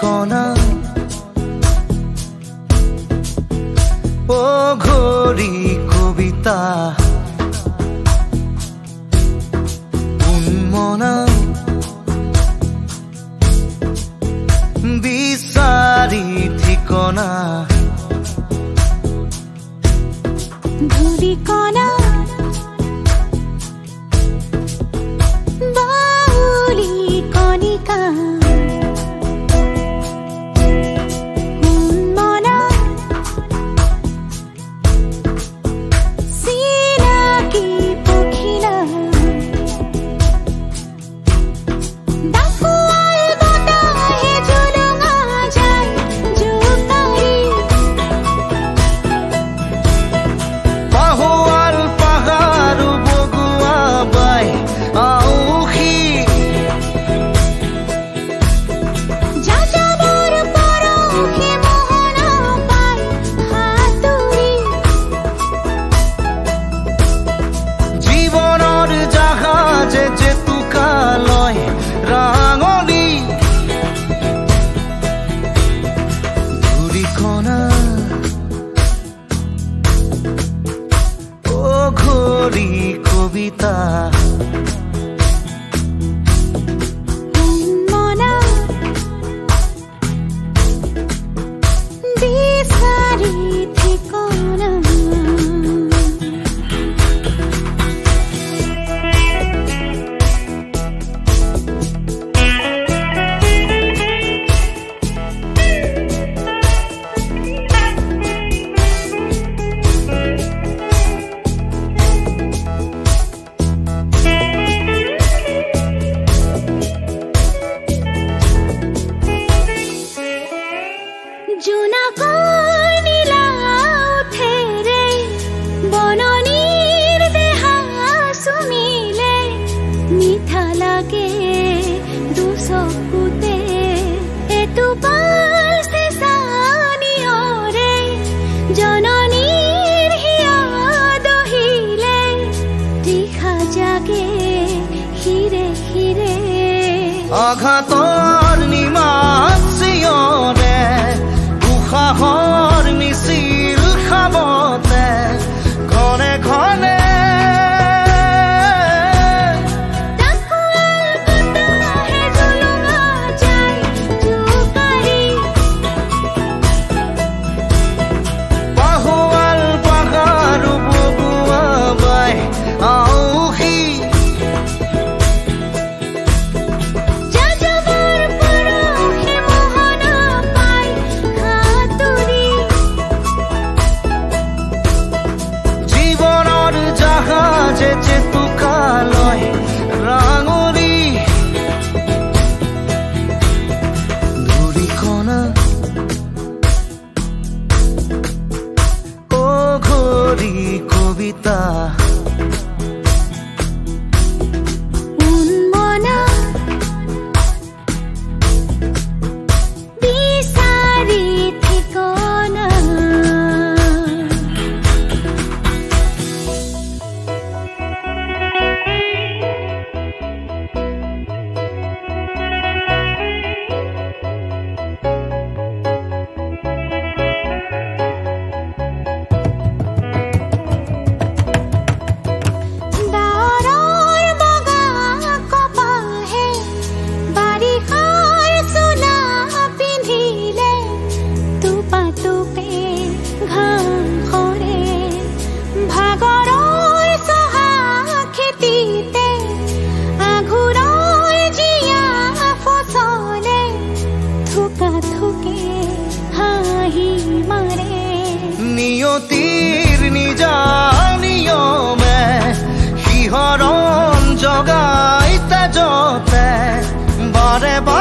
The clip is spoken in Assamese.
কণা ও ঘড়ি কবিতা উন্মনা বিচাৰি ঠিকনা ধূলি কণা বাউলি কণিকা উন্মনা চিনাকি পখিলা ডাকুৱাল বতাহে জুলুঙা যায় জোকাৰি পাহোৱাল পাহাৰ বগুৱা বাই আউসী যাযাবৰ পৰহি মোহনা পাই হাতুৰি জীৱনৰ জাহাজে জেতুকা লয় ৰাঙনি ধূলিকণা ও ঘড়ি কবিতা উন্মনা বিচাৰি ঠিকনা জোনাকৰ নীলা উঠেৰে বননিৰ দেহা চুমিলে মিঠা লাগে দুচকুতে এটোপাল চেঁচানিয়ৰে জননীৰ হিয়া দহিলে তৃষা জাগে হিৰে হিৰে আঘাতৰ নিমাত চিঞৰে উশাহৰ মিছিল খাবতে ঘনে ঘনে ডাকুৱাল বতাহে জুলুঙা যায় জোকাৰি পাহোৱাল পাহাৰ বগুৱা বাই আউসী যাযাবৰ পৰহি মোহনা পাই হাতুৰি জীৱনৰ জাহাজে জেতুকা লয় ৰাঙনি ধূলিকণা ও ঘড়ি কবিতা উন্মনা বিচাৰি ঠিকনা ডাৱৰৰ বগা কপাহে বাৰিষাৰ চোলা পিন্ধিলে টোপা টোপে ঘাম সৰে ভাগৰৰ চহা খেতিতে আঘোৰৰ জীয়া ফচলে থোকা থোকে হাঁহি মাৰে নিয়তিৰ নিজা নিয়মে শিহৰণ জগাই তেজতে বাৰে বাৰে